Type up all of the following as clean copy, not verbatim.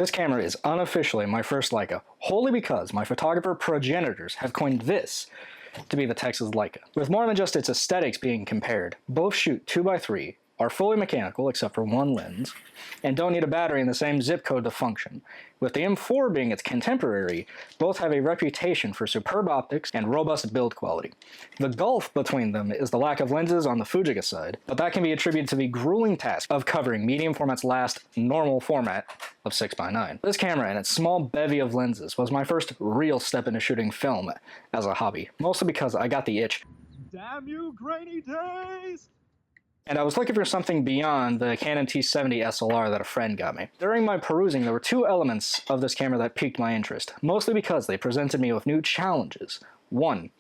This camera is unofficially my first Leica, wholly because my photographer progenitors have coined this to be the Texas Leica. With more than just its aesthetics being compared, both shoot 2x3, are fully mechanical except for one lens, and don't need a battery in the same zip code to function. With the M4 being its contemporary, both have a reputation for superb optics and robust build quality. The gulf between them is the lack of lenses on the Fujica side, but that can be attributed to the grueling task of covering medium format's last normal format of 6x9. This camera and its small bevy of lenses was my first real step into shooting film as a hobby, mostly because I got the itch. Damn you, grainy days! And I was looking for something beyond the Canon T70 SLR that a friend got me. During my perusing, there were two elements of this camera that piqued my interest, mostly because they presented me with new challenges. One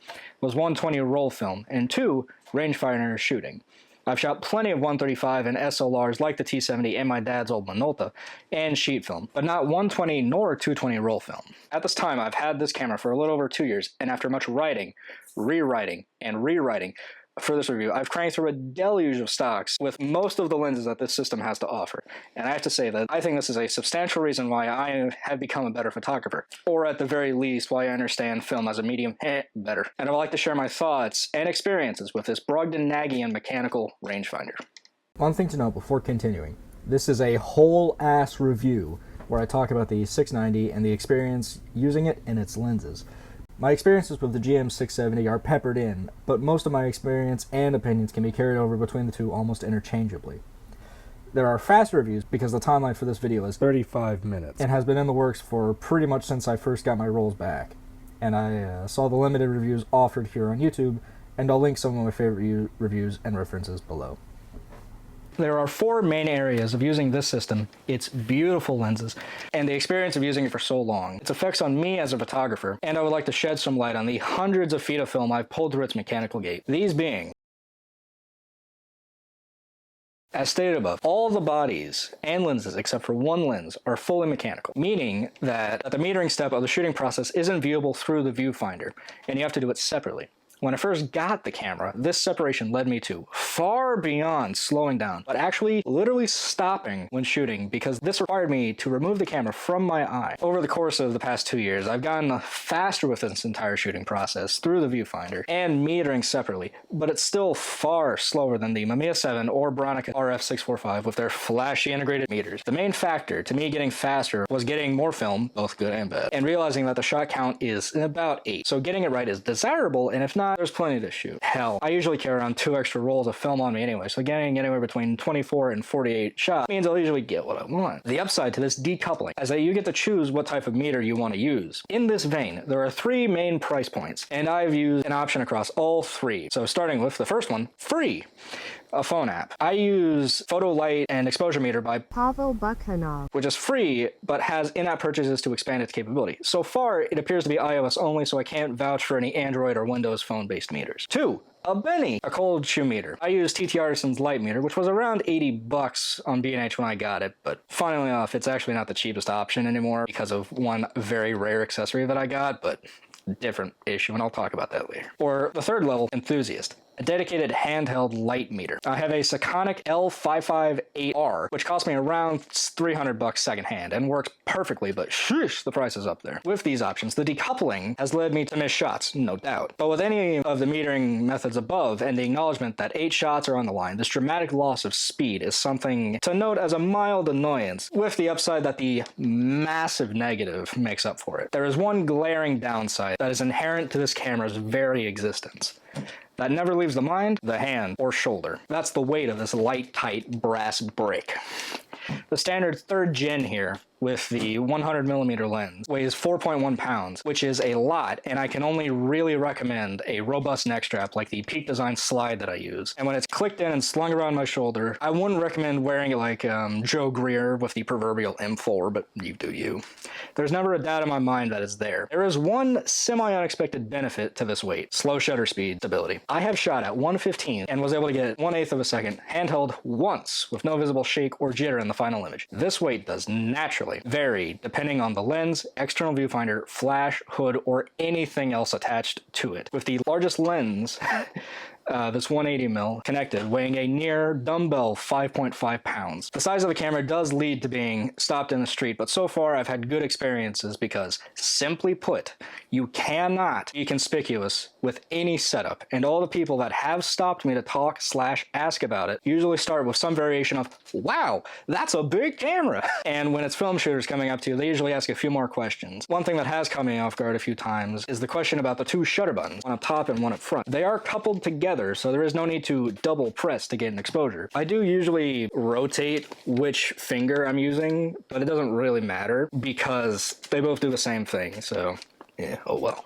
was 120 roll film, and two, rangefinder shooting. I've shot plenty of 135 and SLRs like the T70 and my dad's old Minolta, and sheet film, but not 120 nor 220 roll film. At this time, I've had this camera for a little over 2 years, and after much writing, rewriting, and rewriting, for this review, I've cranked through a deluge of stocks with most of the lenses that this system has to offer. And I have to say that I think this is a substantial reason why I have become a better photographer, or at the very least, why I understand film as a medium better. And I would like to share my thoughts and experiences with this Brogdon-Nagyan mechanical rangefinder. One thing to note before continuing, this is a whole-ass review where I talk about the 690 and the experience using it and its lenses. My experiences with the GM670 are peppered in, but most of my experience and opinions can be carried over between the two almost interchangeably. There are fast reviews because the timeline for this video is 35 minutes and has been in the works for pretty much since I first got my rolls back. And I saw the limited reviews offered here on YouTube, and I'll link some of my favorite reviews and references below. There are four main areas of using this system: its beautiful lenses, and the experience of using it for so long, its effects on me as a photographer, and I would like to shed some light on the hundreds of feet of film I've pulled through its mechanical gate. These being, as stated above, all the bodies and lenses except for one lens are fully mechanical, meaning that the metering step of the shooting process isn't viewable through the viewfinder, and you have to do it separately. When I first got the camera, this separation led me to far beyond slowing down, but actually literally stopping when shooting, because this required me to remove the camera from my eye. Over the course of the past 2 years, I've gotten faster with this entire shooting process through the viewfinder and metering separately, but it's still far slower than the Mamiya 7 or Bronica RF645 with their flashy integrated meters. The main factor to me getting faster was getting more film, both good and bad, and realizing that the shot count is about 8. So getting it right is desirable, and if not, there's plenty to shoot. Hell, I usually carry around 2 extra rolls of film on me anyway, so getting anywhere between 24 and 48 shots means I'll usually get what I want. The upside to this decoupling is that you get to choose what type of meter you want to use. In this vein, there are 3 main price points, and I've used an option across all 3. So starting with the first one, free. A phone app. I use Photo Light and Exposure Meter by Pavel Bukhanov, which is free, but has in-app purchases to expand its capability. So far, it appears to be iOS only, so I can't vouch for any Android or Windows phone-based meters. 2. A Benny, a cold shoe meter. I used TT Artisan's light meter, which was around $80 on B&H when I got it, but funnily enough, it's actually not the cheapest option anymore because of one very rare accessory that I got, but different issue, and I'll talk about that later. Or the third level, Enthusiast, a dedicated handheld light meter. I have a Sekonic L558R, which cost me around $300 secondhand and works perfectly, but sheesh, the price is up there. With these options, the decoupling has led me to miss shots, no doubt. But with any of the metering methods above and the acknowledgement that 8 shots are on the line, this dramatic loss of speed is something to note as a mild annoyance, with the upside that the massive negative makes up for it. There is one glaring downside that is inherent to this camera's very existence. That never leaves the mind, the hand, or shoulder. That's the weight of this light, tight brass brick. The standard 3rd gen here, with the 100mm lens, weighs 4.1 pounds, which is a lot, and I can only really recommend a robust neck strap like the Peak Design slide that I use. And when it's clicked in and slung around my shoulder, I wouldn't recommend wearing it like Joe Greer with the proverbial M4, but you do you. There's never a doubt in my mind that it's there. There is one semi-unexpected benefit to this weight: slow shutter speed stability. I have shot at 115 and was able to get 1/8 of a second handheld once with no visible shake or jitter in the final image. This weight does naturally vary depending on the lens, external viewfinder, flash, hood, or anything else attached to it. With the largest lens this 180mm connected, weighing a near dumbbell 5.5 pounds. The size of the camera does lead to being stopped in the street, but so far I've had good experiences because, simply put, you cannot be conspicuous with any setup, and all the people that have stopped me to talk/ask about it usually start with some variation of, wow, that's a big camera! And when it's film shooters coming up to you, they usually ask a few more questions. One thing that has caught me off guard a few times is the question about the two shutter buttons, one up top and one up front. They are coupled together, so there is no need to double press to get an exposure. I do usually rotate which finger I'm using, but it doesn't really matter because they both do the same thing, so yeah, oh well.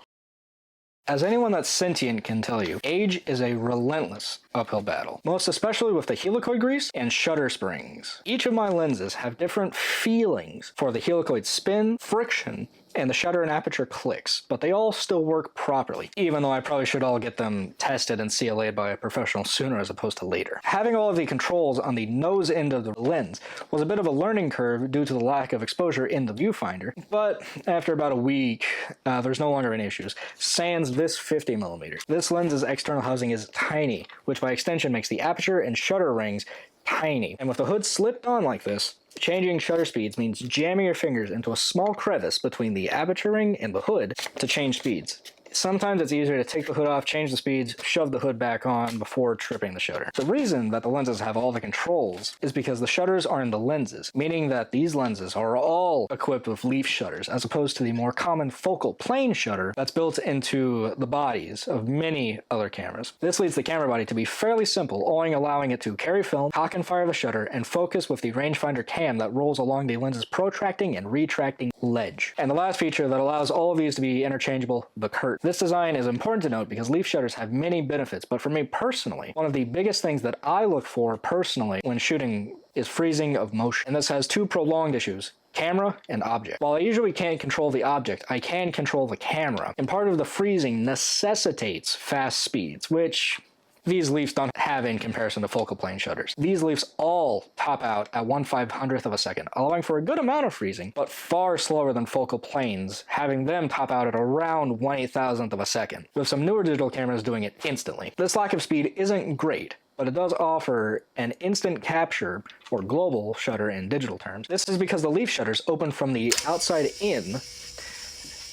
As anyone that's sentient can tell you, age is a relentless uphill battle, most especially with the helicoid grease and shutter springs. Each of my lenses have different feelings for the helicoid spin, friction, and the shutter and aperture clicks, but they all still work properly, even though I probably should all get them tested and CLA'd by a professional sooner as opposed to later. Having all of the controls on the nose end of the lens was a bit of a learning curve due to the lack of exposure in the viewfinder, but after about a week, there's no longer any issues. Sans this 50mm. This lens's external housing is tiny, which by extension makes the aperture and shutter rings tiny. And with the hood slipped on like this, changing shutter speeds means jamming your fingers into a small crevice between the aperture ring and the hood to change speeds. Sometimes it's easier to take the hood off, change the speeds, shove the hood back on before tripping the shutter. The reason that the lenses have all the controls is because the shutters are in the lenses, meaning that these lenses are all equipped with leaf shutters, as opposed to the more common focal plane shutter that's built into the bodies of many other cameras. This leads the camera body to be fairly simple, only allowing it to carry film, cock and fire the shutter, and focus with the rangefinder cam that rolls along the lens's protracting and retracting ledge. And the last feature that allows all of these to be interchangeable, the curtain. This design is important to note because leaf shutters have many benefits, but for me personally, one of the biggest things that I look for personally when shooting is freezing of motion. And this has two prolonged issues: camera and object. While I usually can't control the object, I can control the camera, and part of the freezing necessitates fast speeds, which these leafs don't have in comparison to focal plane shutters. These leafs all top out at 1/500th of a second, allowing for a good amount of freezing, but far slower than focal planes, having them top out at around 1/8000th of a second, with some newer digital cameras doing it instantly. This lack of speed isn't great, but it does offer an instant capture, or global shutter in digital terms. This is because the leaf shutters open from the outside in,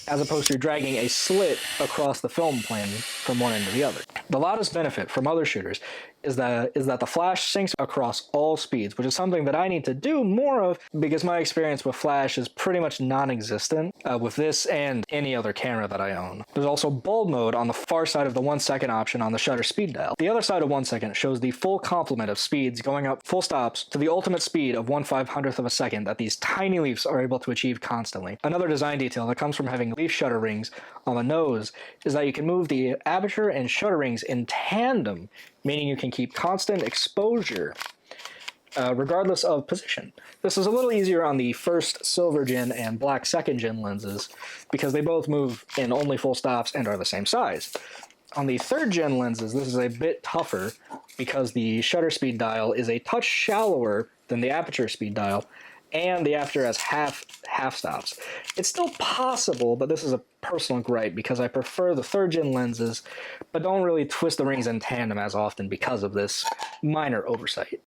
as opposed to dragging a slit across the film plane from one end to the other. The loudest benefit from other shooters is that the flash syncs across all speeds, which is something that I need to do more of because my experience with flash is pretty much non-existent with this and any other camera that I own. There's also bulb mode on the far side of the 1 second option on the shutter speed dial. The other side of 1 second shows the full complement of speeds going up full stops to the ultimate speed of 1/500th of a second that these tiny leafs are able to achieve constantly. Another design detail that comes from having leaf shutter rings on the nose is that you can move the aperture and shutter rings in tandem, meaning you can keep constant exposure regardless of position. This is a little easier on the first silver gen and black second gen lenses because they both move in only full stops and are the same size. On the third gen lenses, this is a bit tougher because the shutter speed dial is a touch shallower than the aperture speed dial, and the aperture has half stops. It's still possible, but this is a personal gripe because I prefer the third gen lenses, but don't really twist the rings in tandem as often because of this minor oversight.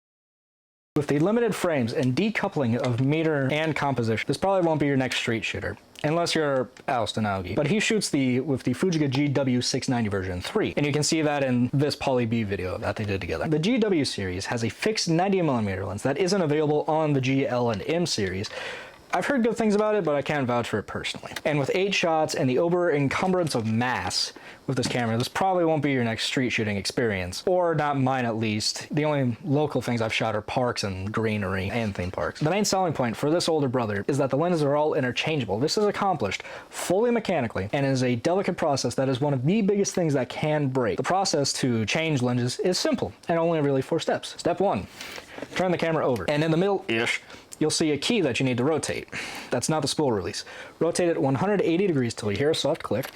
With the limited frames and decoupling of meter and composition, this probably won't be your next street shooter, unless you're Alston Augie. But he shoots with the Fujica GW690 version 3, and you can see that in this Poly B video that they did together. The GW series has a fixed 90mm lens that isn't available on the GL and M series. I've heard good things about it, but I can't vouch for it personally. And with 8 shots and the over-encumbrance of mass with this camera, this probably won't be your next street shooting experience. Or not mine, at least. The only local things I've shot are parks and greenery and theme parks. The main selling point for this older brother is that the lenses are all interchangeable. This is accomplished fully mechanically and is a delicate process that is one of the biggest things that can break. The process to change lenses is simple and only really 4 steps. Step 1, turn the camera over, and in the middle-ish, you'll see a key that you need to rotate. That's not the spool release. Rotate it 180 degrees till you hear a soft click.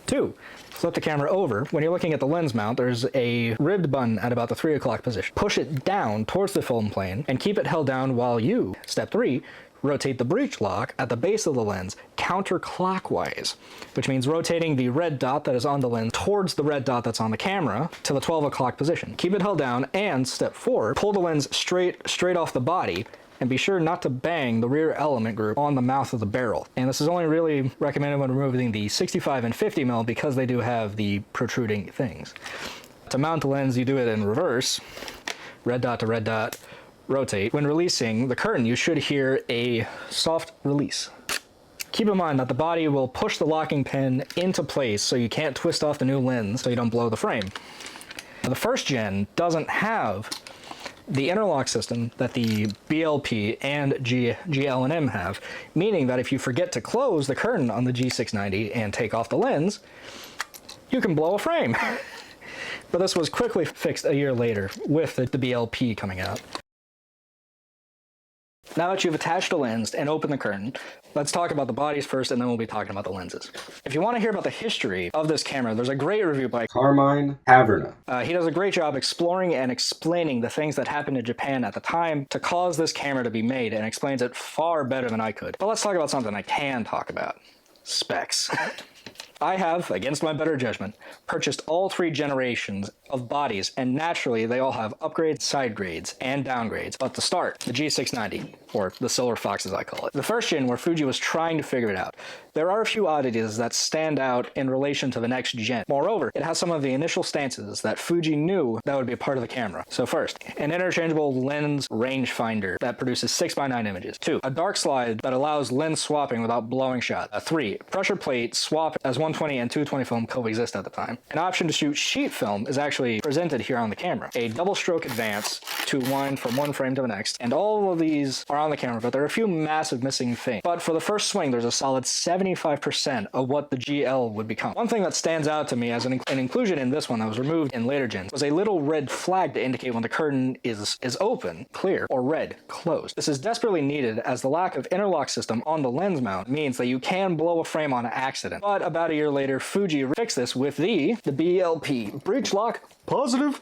2, flip the camera over. When you're looking at the lens mount, there's a ribbed button at about the 3 o'clock position. Push it down towards the film plane and keep it held down while you, step 3, rotate the breech lock at the base of the lens counterclockwise, which means rotating the red dot that is on the lens towards the red dot that's on the camera to the 12 o'clock position. Keep it held down, and step 4, pull the lens straight off the body, and be sure not to bang the rear element group on the mouth of the barrel. And this is only really recommended when removing the 65 and 50 mm because they do have the protruding things. To mount the lens, you do it in reverse, red dot to red dot, rotate. When releasing the curtain, you should hear a soft release. Keep in mind that the body will push the locking pin into place so you can't twist off the new lens so you don't blow the frame. The first gen doesn't have the interlock system that the BLP and GL&M have, meaning that if you forget to close the curtain on the G690 and take off the lens, you can blow a frame. But this was quickly fixed a year later with the BLP coming out. Now that you've attached the lens and opened the curtain, let's talk about the bodies first, and then we'll be talking about the lenses. If you want to hear about the history of this camera, there's a great review by Carmine Haverna. He does a great job exploring and explaining the things that happened in Japan at the time to cause this camera to be made, and explains it far better than I could. But let's talk about something I can talk about. Specs. I have, against my better judgment, purchased all 3 generations of bodies, and naturally they all have upgrades, side grades, and downgrades. But to start, the G690, or the Silver Fox as I call it. The first gen where Fuji was trying to figure it out. There are a few oddities that stand out in relation to the next gen. Moreover, it has some of the initial stances that Fuji knew that would be a part of the camera. So first, an interchangeable lens rangefinder that produces 6x9 images. 2, a dark slide that allows lens swapping without blowing shots. 3, pressure plate swap as 120 and 220 film coexist at the time. An option to shoot sheet film is actually presented here on the camera. A double stroke advance to wind from one frame to the next, and all of these are on the camera, but there are a few massive missing things. But for the first swing, there's a solid 75% of what the GL would become. One thing that stands out to me as an inclusion in this one that was removed in later gens was a little red flag to indicate when the curtain is open, clear, or red, closed. This is desperately needed as the lack of interlock system on the lens mount means that you can blow a frame on accident. But about a year later, Fuji fixed this with the BLP. Breech lock, positive.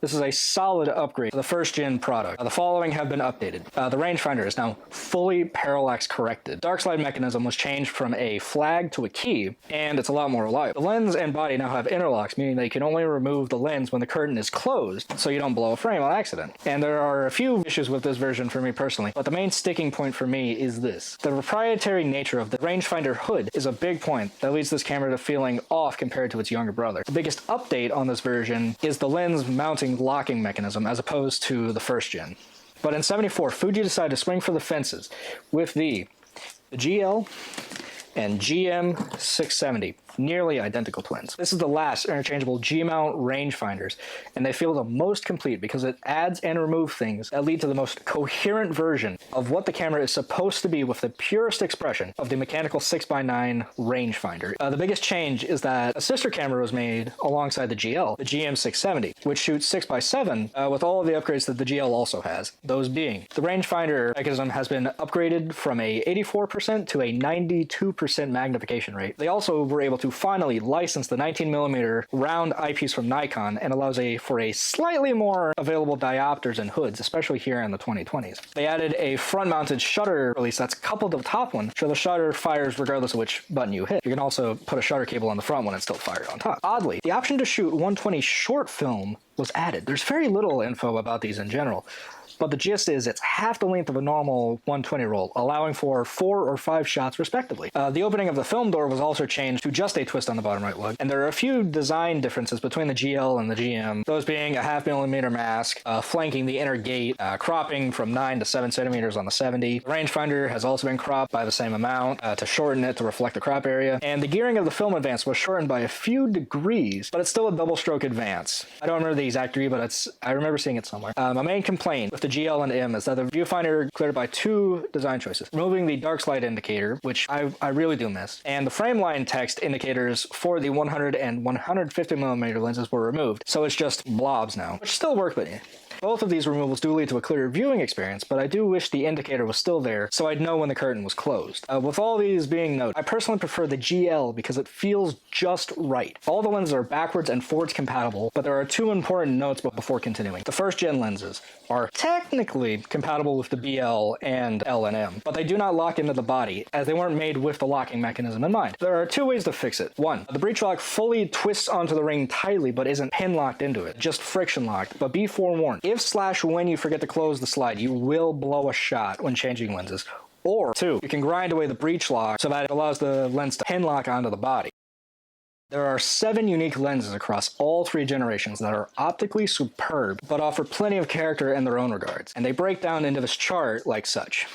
This is a solid upgrade to the first gen product. The following have been updated. The rangefinder is now fully parallax corrected. Dark slide mechanism was changed from a flag to a key, and it's a lot more reliable. The lens and body now have interlocks, meaning that you can only remove the lens when the curtain is closed, so you don't blow a frame on accident. And there are a few issues with this version for me personally, but the main sticking point for me is this. The proprietary nature of the rangefinder hood is a big point that leads this camera to feeling off compared to its younger brother. The biggest update on this version is the lens mounting locking mechanism as opposed to the first gen. But in '74, Fuji decided to swing for the fences with the GL and GM670, nearly identical twins. This is the last interchangeable G-mount rangefinders, and they feel the most complete because it adds and removes things that lead to the most coherent version of what the camera is supposed to be with the purest expression of the mechanical 6x9 rangefinder. The biggest change is that a sister camera was made alongside the GL, the GM670, which shoots 6x7 with all of the upgrades that the GL also has, those being the rangefinder mechanism has been upgraded from a 84% to a 92% magnification rate. They also were able to finally license the 19mm round eyepiece from Nikon and allows for a slightly more available diopters and hoods, especially here in the 2020s. They added a front-mounted shutter release that's coupled to the top one, so the shutter fires regardless of which button you hit. You can also put a shutter cable on the front when it's still fired on top. Oddly, the option to shoot 120 short film was added. There's very little info about these in general, but the gist is it's half the length of a normal 120 roll, allowing for 4 or 5 shots respectively. The opening of the film door was also changed to just a twist on the bottom right lug, and there are a few design differences between the GL and the GM, those being a 0.5mm mask, flanking the inner gate, cropping from 9 to 7 centimeters on the 70. The rangefinder has also been cropped by the same amount to shorten it to reflect the crop area, and the gearing of the film advance was shortened by a few degrees, but it's still a double stroke advance. I don't remember the exact degree, but I remember seeing it somewhere. My main complaint with the GL and M is that the viewfinder cleared by 2 design choices. Removing the dark slide indicator, which I really do miss, and the frame line text indicators for the 100 and 150mm lenses were removed, so it's just blobs now, which still work, but Both of these removals do lead to a clearer viewing experience, but I do wish the indicator was still there so I'd know when the curtain was closed. With all these being noted, I personally prefer the GL because it feels just right. All the lenses are backwards and forwards compatible, but there are two important notes before continuing. The first gen lenses are technically compatible with the BL and L and M, but they do not lock into the body, as they weren't made with the locking mechanism in mind. There are two ways to fix it. One, the breech lock fully twists onto the ring tightly but isn't pin locked into it, just friction locked, but be forewarned. If/when you forget to close the slide, you will blow a shot when changing lenses. Or two, you can grind away the breech lock so that it allows the lens to pin lock onto the body. There are 7 unique lenses across all 3 generations that are optically superb, but offer plenty of character in their own regards, and they break down into this chart like such.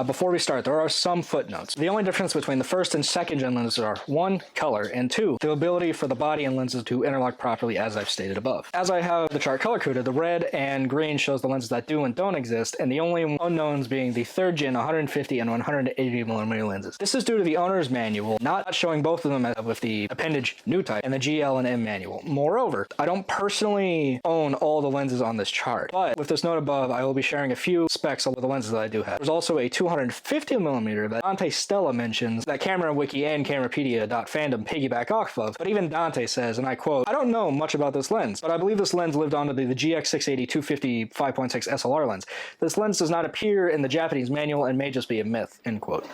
Before we start, there are some footnotes. The only difference between the first and second gen lenses are 1, color, and 2, the ability for the body and lenses to interlock properly as I've stated above. As I have the chart color-coded, the red and green shows the lenses that do and don't exist, and the only unknowns being the third gen 150 and 180mm lenses. This is due to the owner's manual not showing both of them with the appendage new type and the GL and M manual. Moreover, I don't personally own all the lenses on this chart, but with this note above, I will be sharing a few specs of the lenses that I do have. There's also a 250mm that Dante Stella mentions that Camera Wiki and Camerapedia.fandom piggyback off of, but even Dante says, and I quote, "I don't know much about this lens, but I believe this lens lived on to be the GX680 250 5.6 SLR lens. This lens does not appear in the Japanese manual and may just be a myth," end quote.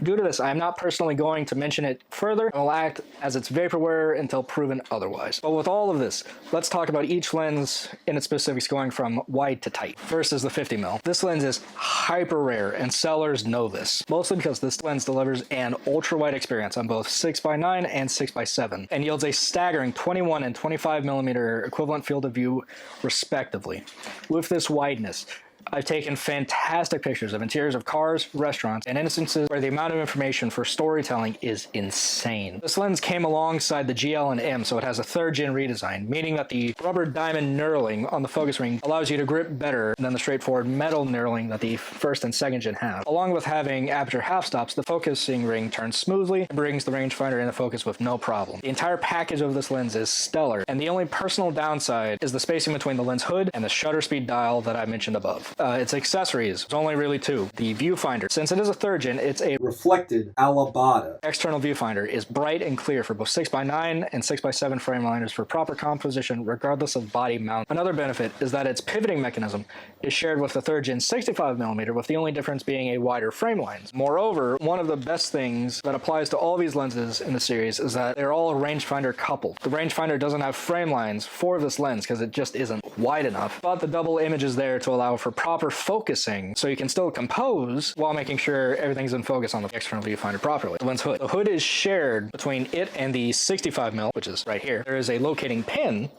Due to this, I am not personally going to mention it further and will act as its vaporware until proven otherwise. But with all of this, let's talk about each lens in its specifics going from wide to tight. First is the 50mm. This lens is hyper rare and sellers know this, mostly because this lens delivers an ultra-wide experience on both 6x9 and 6x7 and yields a staggering 21 and 25mm equivalent field of view respectively. With this wideness, I've taken fantastic pictures of interiors of cars, restaurants, and instances where the amount of information for storytelling is insane. This lens came alongside the GL and M, so it has a 3rd gen redesign, meaning that the rubber diamond knurling on the focus ring allows you to grip better than the straightforward metal knurling that the 1st and 2nd gen have. Along with having aperture half stops, the focusing ring turns smoothly and brings the rangefinder into focus with no problem. The entire package of this lens is stellar, and the only personal downside is the spacing between the lens hood and the shutter speed dial that I mentioned above. Its accessories, it's only really 2. The viewfinder, since it is a 3rd gen, it's a Reflected Alabata. external viewfinder, is bright and clear for both 6x9 and 6x7 frame liners for proper composition regardless of body mount. Another benefit is that its pivoting mechanism is shared with the 3rd gen 65mm, with the only difference being a wider frame lines. Moreover, one of the best things that applies to all these lenses in the series is that they're all rangefinder coupled. The rangefinder doesn't have frame lines for this lens because it just isn't wide enough, but the double image is there to allow for proper focusing, so you can still compose while making sure everything's in focus on the external viewfinder properly. The lens hood. The hood is shared between it and the 65mm, which is right here. There is a locating pin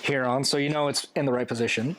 here on, so you know it's in the right position.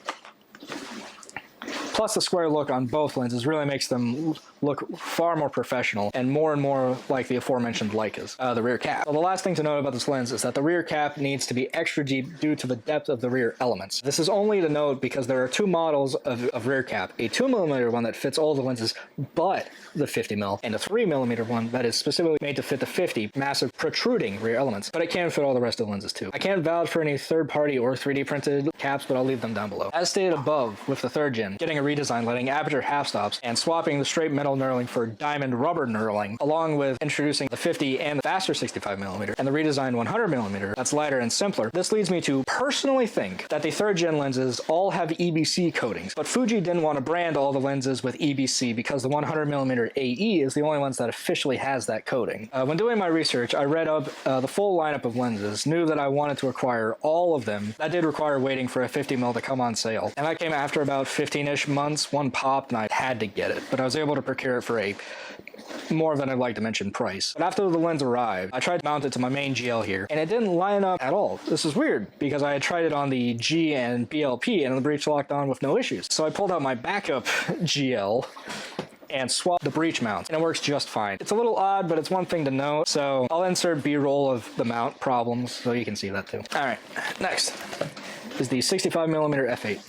Plus, the square look on both lenses really makes them look far more professional and more like the aforementioned Leicas. The rear cap. Well, the last thing to note about this lens is that the rear cap needs to be extra deep due to the depth of the rear elements. This is only to note because there are 2 models of rear cap, a 2mm one that fits all the lenses but the 50mm, and a 3mm one that is specifically made to fit the 50 massive protruding rear elements, but it can fit all the rest of the lenses too. I can't vouch for any third-party or 3D printed caps, but I'll leave them down below. As stated above, with the 3rd gen, getting a redesign letting aperture half stops and swapping the straight metal knurling for diamond rubber knurling, along with introducing the 50 and the faster 65mm and the redesigned 100mm that's lighter and simpler. This leads me to personally think that the 3rd gen lenses all have EBC coatings, but Fuji didn't want to brand all the lenses with EBC because the 100mm AE is the only ones that officially has that coating. When doing my research, I read up the full lineup of lenses, knew that I wanted to acquire all of them. That did require waiting for a 50mm to come on sale, and that came after about 15-ish months. One popped and I had to get it, but I was able to procure it for a more than I'd like to mention price. But after the lens arrived, I tried to mount it to my main GL here, and it didn't line up at all. This is weird, because I had tried it on the G and BLP, and the breech locked on with no issues. So I pulled out my backup GL and swap the breech mount, and it works just fine. It's a little odd, but it's one thing to note, so I'll insert B-roll of the mount problems so you can see that too. Alright, next is the 65mm f8.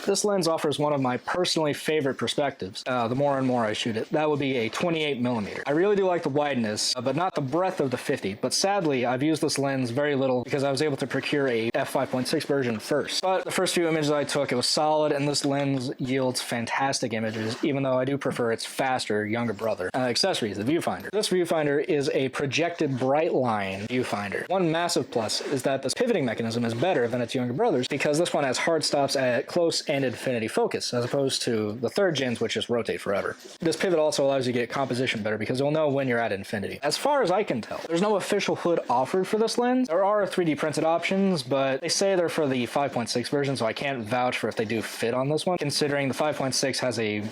This lens offers one of my personally favorite perspectives, the more and more I shoot it. That would be a 28mm. I really do like the wideness, but not the breadth of the 50. But sadly, I've used this lens very little because I was able to procure a f5.6 version first. But the first few images I took, it was solid, and this lens yields fantastic images, even though I do prefer its faster, younger brother. Accessories, the viewfinder. This viewfinder is a projected bright line viewfinder. One massive plus is that this pivoting mechanism is better than its younger brothers because this one has hard stops at close and infinity focus, as opposed to the third gens, which just rotate forever. This pivot also allows you to get composition better because you'll know when you're at infinity. As far as I can tell, there's no official hood offered for this lens. There are 3D printed options, but they say they're for the 5.6 version, so I can't vouch for if they do fit on this one, considering the 5.6 has a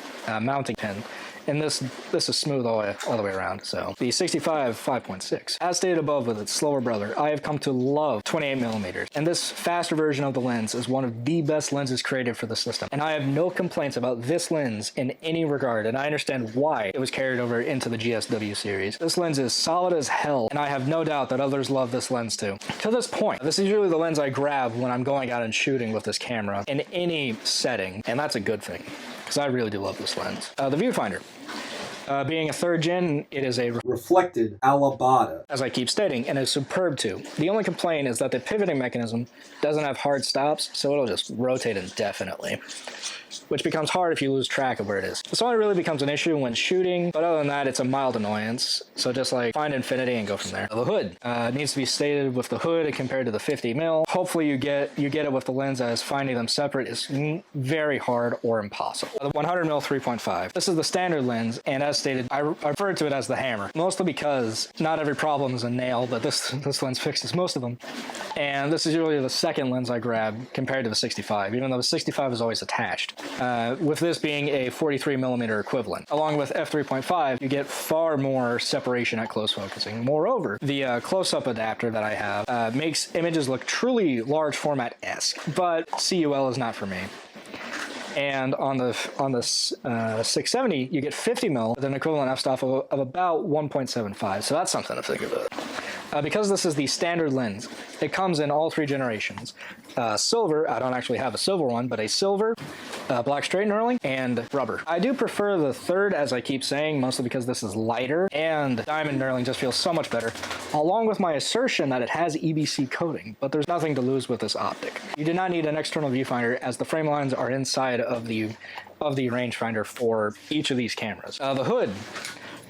mounting pin. And this is smooth all the way around. So the 65 5.6. As stated above with its slower brother, I have come to love 28mm. And this faster version of the lens is one of the best lenses created for the system. And I have no complaints about this lens in any regard, and I understand why it was carried over into the GSW series. This lens is solid as hell, and I have no doubt that others love this lens too. To this point, this is usually the lens I grab when I'm going out and shooting with this camera in any setting, and that's a good thing, because I really do love this lens. The viewfinder. Being a third gen, it is a reflected alabada, as I keep stating, and is superb too. The only complaint is that the pivoting mechanism doesn't have hard stops, so it'll just rotate indefinitely, which becomes hard if you lose track of where it is. This only really becomes an issue when shooting, but other than that, it's a mild annoyance. So just like find infinity and go from there. The hood needs to be stated with the hood compared to the 50mm. Hopefully you get it with the lens, as finding them separate is very hard or impossible. The 100mm 3.5. This is the standard lens, and as stated, I refer to it as the hammer, mostly because not every problem is a nail, but this lens fixes most of them. And this is usually the second lens I grab compared to the 65, even though the 65 is always attached. With this being a 43mm equivalent. Along with f3.5, you get far more separation at close focusing. Moreover, the close-up adapter that I have makes images look truly large format-esque, but CUL is not for me. And on the 670, you get 50mm with an equivalent f-stop of about 1.75, so that's something to think about. Because this is the standard lens, it comes in all 3 generations. Silver, I don't actually have a silver one, but a silver, black straight knurling, and rubber. I do prefer the third, as I keep saying, mostly because this is lighter, and diamond knurling just feels so much better, along with my assertion that it has EBC coating, but there's nothing to lose with this optic. You do not need an external viewfinder, as the frame lines are inside of the rangefinder for each of these cameras. The hood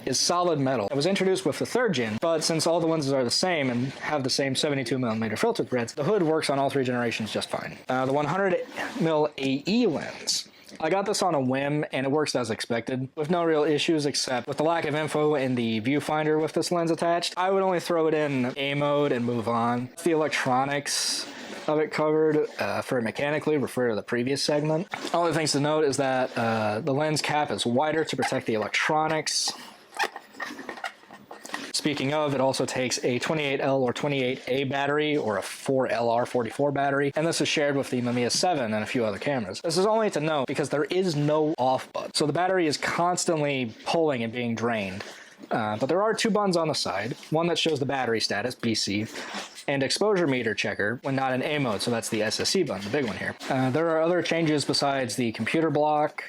is solid metal. It was introduced with the third gen, but since all the lenses are the same and have the same 72mm filter threads, the hood works on all 3 generations just fine. The 100mm AE lens. I got this on a whim, and it works as expected, with no real issues except with the lack of info in the viewfinder with this lens attached. I would only throw it in A mode and move on. The electronics of it covered. For it mechanically, refer to the previous segment. Only things to note is that the lens cap is wider to protect the electronics. Speaking of, it also takes a 28L or 28A battery or a 4LR44 battery, and this is shared with the Mamiya 7 and a few other cameras. This is only to note because there is no off button, so the battery is constantly pulling and being drained. But there are 2 buttons on the side, one that shows the battery status, BC, and exposure meter checker when not in A mode, so that's the SSC button, the big one here. There are other changes besides the computer block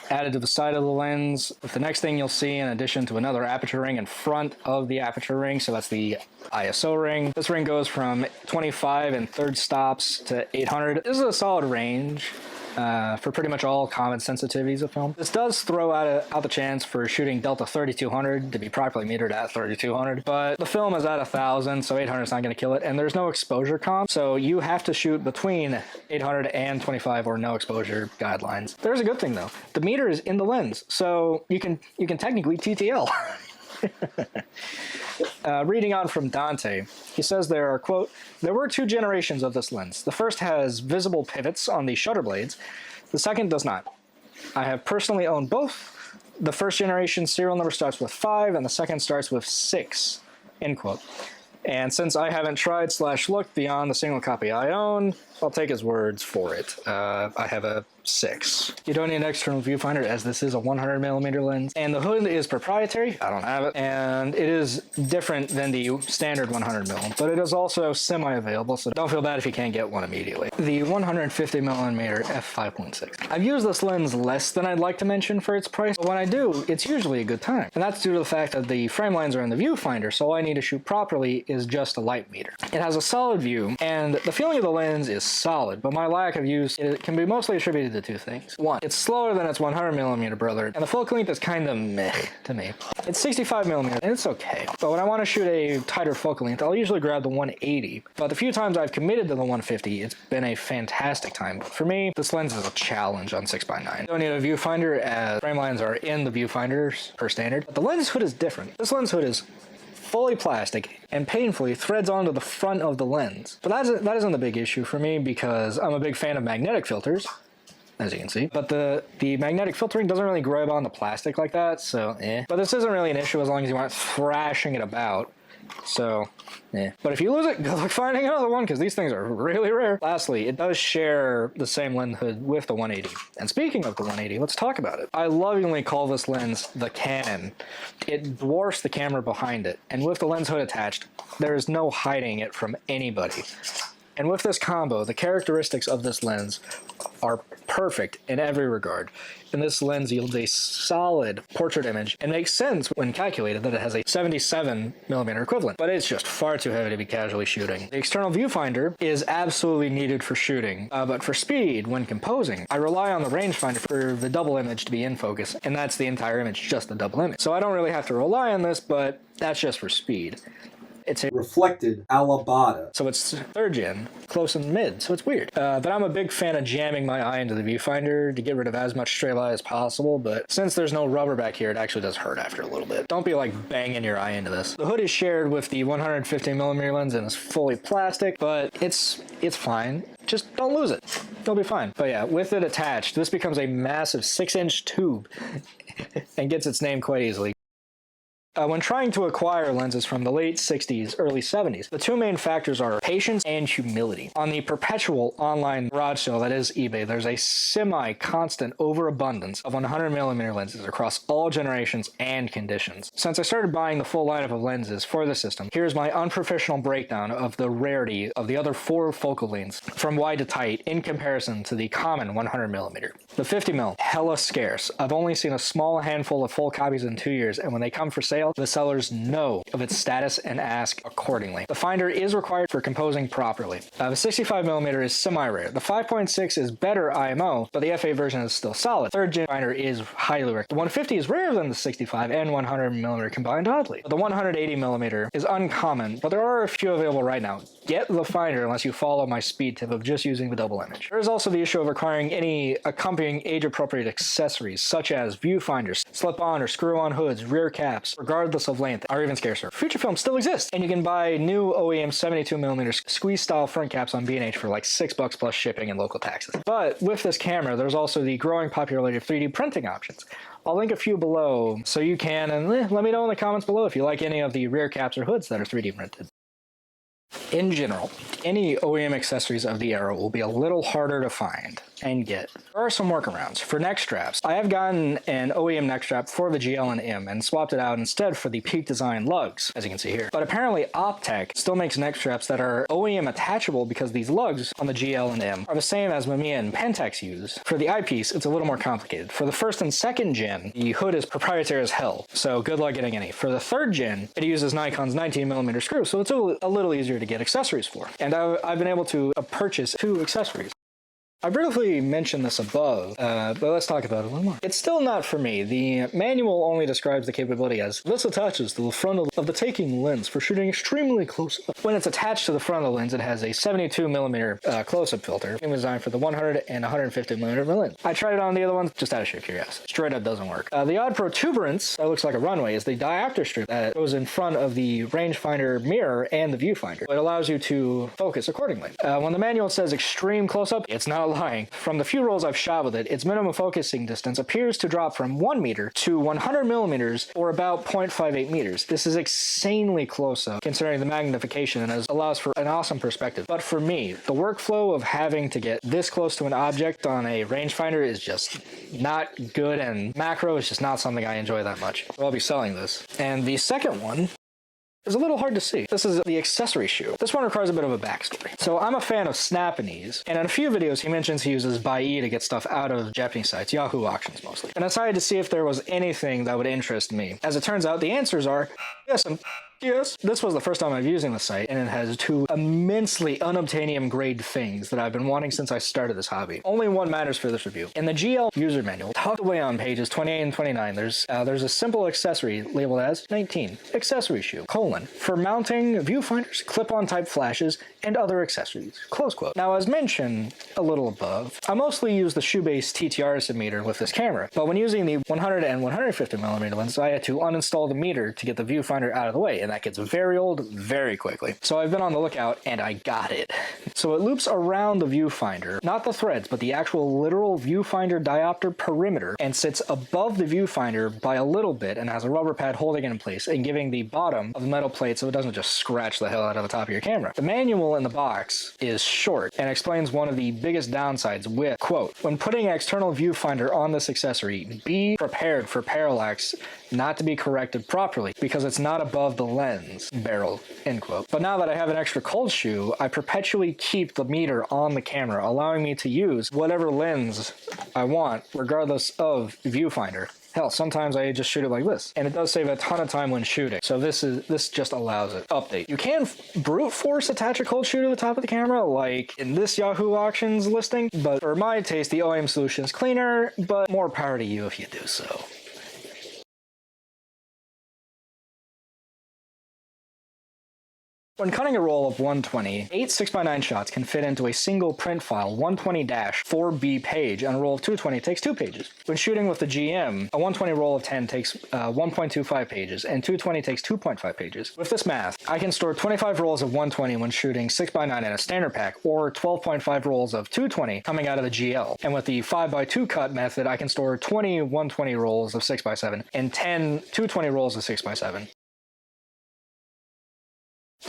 added to the side of the lens. With the next thing you'll see, in addition to another aperture ring in front of the aperture ring, so that's the ISO ring. This ring goes from 25 and third stops to 800. This is a solid range for pretty much all common sensitivities of film. This does throw out the chance for shooting Delta 3200 to be properly metered at 3200, but the film is at 1000, so 800 is not going to kill it, and there's no exposure comp, so you have to shoot between 800 and 25 or no exposure guidelines. There's a good thing though. The meter is in the lens, so you can technically TTL. Reading on from Dante, he says there are, quote, "There were 2 generations of this lens. The first has visible pivots on the shutter blades. The second does not. I have personally owned both. The first generation serial number starts with 5 and the second starts with 6, end quote. And since I haven't tried / looked beyond the single copy I own, I'll take his words for it. I have a 6. You don't need an external viewfinder as this is a 100mm lens, and the hood is proprietary. I don't have it, and it is different than the standard 100mm, but it is also semi-available, so don't feel bad if you can't get one immediately. The 150mm f5.6. I've used this lens less than I'd like to mention for its price, but when I do, it's usually a good time, and that's due to the fact that the frame lines are in the viewfinder, so all I need to shoot properly is just a light meter. It has a solid view, and the feeling of the lens is solid, but my lack of use it can be mostly attributed to 2 things. 1, it's slower than its 100mm brother, and the focal length is kind of meh to me. It's 65mm, and it's okay, but when I want to shoot a tighter focal length, I'll usually grab the 180, but the few times I've committed to the 150, it's been a fantastic time. But for me, this lens is a challenge on 6x9. You don't need a viewfinder as frame lines are in the viewfinders per standard, but the lens hood is different. This lens hood is fully plastic and painfully threads onto the front of the lens. But that isn't the big issue for me because I'm a big fan of magnetic filters, as you can see. But the magnetic filtering doesn't really grab on the plastic like that, so eh. But this isn't really an issue as long as you aren't thrashing it about. So, yeah. But if you lose it, good luck finding another one, because these things are really rare. Lastly, it does share the same lens hood with the 180. And speaking of the 180, let's talk about it. I lovingly call this lens the Canon. It dwarfs the camera behind it, and with the lens hood attached, there is no hiding it from anybody. And with this combo, the characteristics of this lens are perfect in every regard. And this lens yields a solid portrait image and makes sense when calculated that it has a 77mm equivalent, but it's just far too heavy to be casually shooting. The external viewfinder is absolutely needed for shooting, but for speed, when composing, I rely on the rangefinder for the double image to be in focus, and that's the entire image, just the double image. So I don't really have to rely on this, but that's just for speed. It's a reflected alabata. So it's 3rd gen, close and mid, so it's weird. But I'm a big fan of jamming my eye into the viewfinder to get rid of as much stray light as possible, but since there's no rubber back here, it actually does hurt after a little bit. Don't be like banging your eye into this. The hood is shared with the 150mm lens and is fully plastic, but it's fine. Just don't lose it. It'll be fine. But yeah, with it attached, this becomes a massive 6-inch tube and gets its name quite easily. When trying to acquire lenses from the late 60s, early 70s, the 2 main factors are patience and humility. On the perpetual online garage sale that is eBay, there's a semi-constant overabundance of 100mm lenses across all generations and conditions. Since I started buying the full lineup of lenses for the system, here's my unprofessional breakdown of the rarity of the other 4 focal lengths from wide to tight in comparison to the common 100mm. The 50mm, hella scarce. I've only seen a small handful of full copies in 2 years, and when they come for sale, the sellers know of its status and ask accordingly. The finder is required for composing properly. The 65mm is semi-rare. The 5.6 is better IMO, but the F8 version is still solid. 3rd gen finder is highly rare. The 150 is rarer than the 65 and 100mm combined, oddly. The 180mm is uncommon, but there are a few available right now. Get the finder unless you follow my speed tip of just using the double image. There is also the issue of requiring any accompanying age-appropriate accessories, such as viewfinders, slip-on or screw-on hoods, rear caps, regardless of length, are even scarcer. Fujifilm still exists, and you can buy new OEM 72mm squeeze-style front caps on B&H for like $6 plus shipping and local taxes. But with this camera, there's also the growing popularity of 3D printing options. I'll link a few below so you can, and let me know in the comments below if you like any of the rear caps or hoods that are 3D printed. In general, any OEM accessories of the era will be a little harder to find and get. There are some workarounds. For neck straps, I have gotten an OEM neck strap for the GL and M and swapped it out instead for the Peak Design lugs, as you can see here. But apparently Optech still makes neck straps that are OEM attachable because these lugs on the GL and M are the same as Mamiya and Pentax use. For the eyepiece, it's a little more complicated. For the 1st and 2nd gen, the hood is proprietary as hell, so good luck getting any. For the 3rd gen, it uses Nikon's 19mm screw, so it's a little easier to get accessories for. And I've been able to purchase 2 accessories. I briefly mentioned this above, but let's talk about it a little more. It's still not for me. The manual only describes the capability as, this attaches to the front of the taking lens for shooting extremely close up. When it's attached to the front of the lens, it has a 72mm close-up filter. It was designed for the 100 and 150mm lens. I tried it on the other ones just out of sheer curiosity. Straight up doesn't work. The odd protuberance that looks like a runway is the diopter strip that goes in front of the rangefinder mirror and the viewfinder. It allows you to focus accordingly. When the manual says extreme close-up, it's not not lying. From the few rolls I've shot with it, its minimum focusing distance appears to drop from 1 meter to 100 millimeters, or about 0.58 meters. This is insanely close up, considering the magnification, and allows for an awesome perspective. But for me, the workflow of having to get this close to an object on a rangefinder is just not good, and macro is just not something I enjoy that much. So I'll be selling this. And the second one is a little hard to see. This is the Accessory Shoe. This one requires a bit of a backstory. So I'm a fan of Snapanese, and in a few videos he mentions he uses Bai to get stuff out of Japanese sites, Yahoo auctions mostly. And I decided to see if there was anything that would interest me. As it turns out, the answers are yes and yes. This was the first time I've using the site, and it has two immensely unobtainium grade things that I've been wanting since I started this hobby. Only one matters for this review. In the GL user manual, tucked away on pages 28 and 29, there's a simple accessory labeled as 19, Accessory Shoe, for mounting viewfinders, clip-on type flashes, and other accessories, close quote. Now, as mentioned a little above, I mostly use the shoe-based TTR meter with this camera, but when using the 100 and 150mm lens, I had to uninstall the meter to get the viewfinder out of the way, and that gets very old very quickly. So I've been on the lookout, and I got it. So it loops around the viewfinder, not the threads, but the actual literal viewfinder diopter perimeter, and sits above the viewfinder by a little bit, and has a rubber pad holding it in place and giving the bottom of the metal plate so it doesn't just scratch the hell out of the top of your camera. The manual in the box is short and explains one of the biggest downsides with, quote, when putting an external viewfinder on this accessory, be prepared for parallax not to be corrected properly because it's not above the lens barrel, end quote. But now that I have an extra cold shoe, I perpetually keep the meter on the camera, allowing me to use whatever lens I want regardless of viewfinder. Hell, sometimes I just shoot it like this, and it does save a ton of time when shooting. So this just allows it. Update. You can brute force attach a cold shoe to the top of the camera, like in this Yahoo auctions listing, but for my taste, the OEM solution is cleaner, but more power to you if you do so. When cutting a roll of 120, 8 6x9 shots can fit into a single print file 120-4B page, and a roll of 220 takes 2 pages. When shooting with the GM, a 120 roll of 10 takes 1.25 pages, and 220 takes 2.5 pages. With this math, I can store 25 rolls of 120 when shooting 6x9 in a standard pack, or 12.5 rolls of 220 coming out of the GL. And with the 5x2 cut method, I can store 20 120 rolls of 6x7 and 10 220 rolls of 6x7.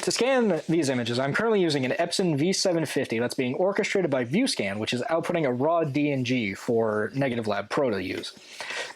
To scan these images, I'm currently using an Epson V750 that's being orchestrated by ViewScan, which is outputting a raw DNG for Negative Lab Pro to use.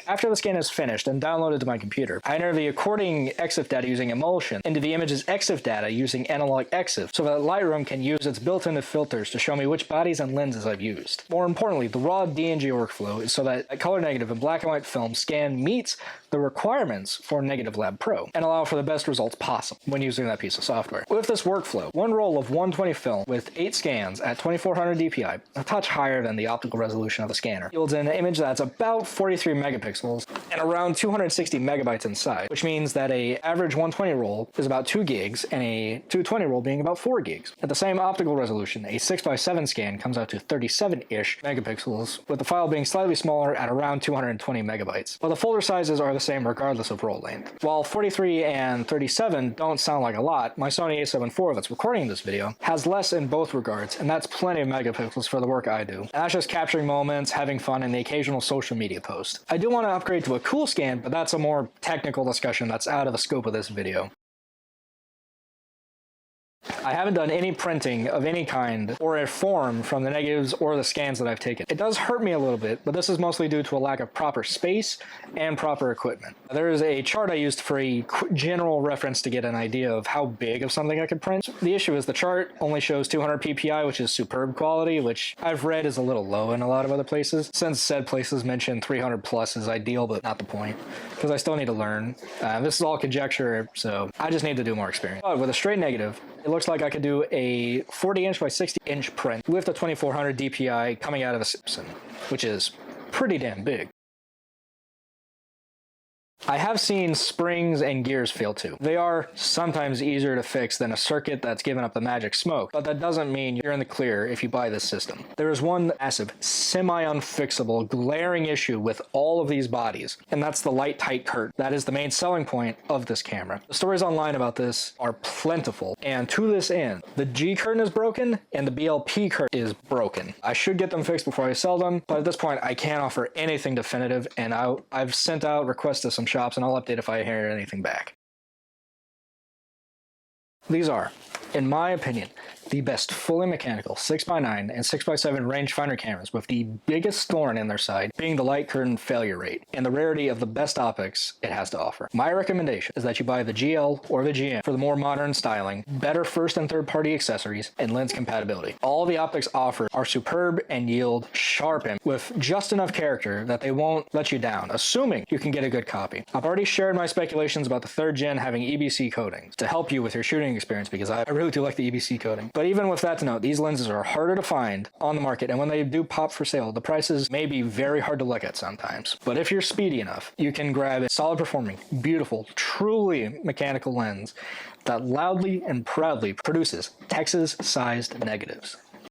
After the scan is finished and downloaded to my computer, I enter the according EXIF data using emulsion into the image's EXIF data using analog EXIF, so that Lightroom can use its built-in filters to show me which bodies and lenses I've used. More importantly, the raw DNG workflow is so that a color negative and black and white film scan meets the requirements for Negative Lab Pro and allow for the best results possible when using that piece of software. With this workflow, one roll of 120 film with 8 scans at 2400 dpi, a touch higher than the optical resolution of the scanner, yields an image that's about 43 megapixels and around 260 megabytes in size, which means that a average 120 roll is about 2 gigs and a 220 roll being about 4 gigs. At the same optical resolution, a 6x7 scan comes out to 37-ish megapixels, with the file being slightly smaller at around 220 megabytes. But the folder sizes are the same regardless of roll length. While 43 and 37 don't sound like a lot, my Sony a7 IV that's recording this video has less in both regards, and that's plenty of megapixels for the work I do. And that's just capturing moments, having fun, and the occasional social media post. I do want to upgrade to a cool scan, but that's a more technical discussion that's out of the scope of this video. I haven't done any printing of any kind or a form from the negatives or the scans that I've taken. It does hurt me a little bit, but this is mostly due to a lack of proper space and proper equipment. There is a chart I used for a general reference to get an idea of how big of something I could print. The issue is the chart only shows 200 ppi, which is superb quality, which I've read is a little low in a lot of other places, since said places mention 300 plus is ideal, but not the point, because I still need to learn. This is all conjecture, so I just need to do more experience. But with a straight negative, it looks like I could do a 40-inch by 60-inch print with the 2400 dpi coming out of the Epson, which is pretty damn big. I have seen springs and gears fail too. They are sometimes easier to fix than a circuit that's given up the magic smoke, but that doesn't mean you're in the clear if you buy this system. There is one massive, semi-unfixable, glaring issue with all of these bodies, and that's the light tight curtain. That is the main selling point of this camera. The stories online about this are plentiful, and to this end, the G curtain is broken and the BLP curtain is broken. I should get them fixed before I sell them, but at this point I can't offer anything definitive, and I've sent out requests to some shops, and I'll update if I hear anything back. These are, in my opinion, the best fully mechanical 6x9 and 6x7 rangefinder cameras, with the biggest thorn in their side being the light curtain failure rate and the rarity of the best optics it has to offer. My recommendation is that you buy the GL or the GM for the more modern styling, better first and third party accessories, and lens compatibility. All the optics offered are superb and yield sharp with just enough character that they won't let you down, assuming you can get a good copy. I've already shared my speculations about the 3rd gen having EBC coatings to help you with your shooting experience, because I really do like the EBC coating. But even with that to note, these lenses are harder to find on the market, and when they do pop for sale, the prices may be very hard to look at sometimes. But if you're speedy enough, you can grab a solid performing, beautiful, truly mechanical lens that loudly and proudly produces Texas-sized negatives.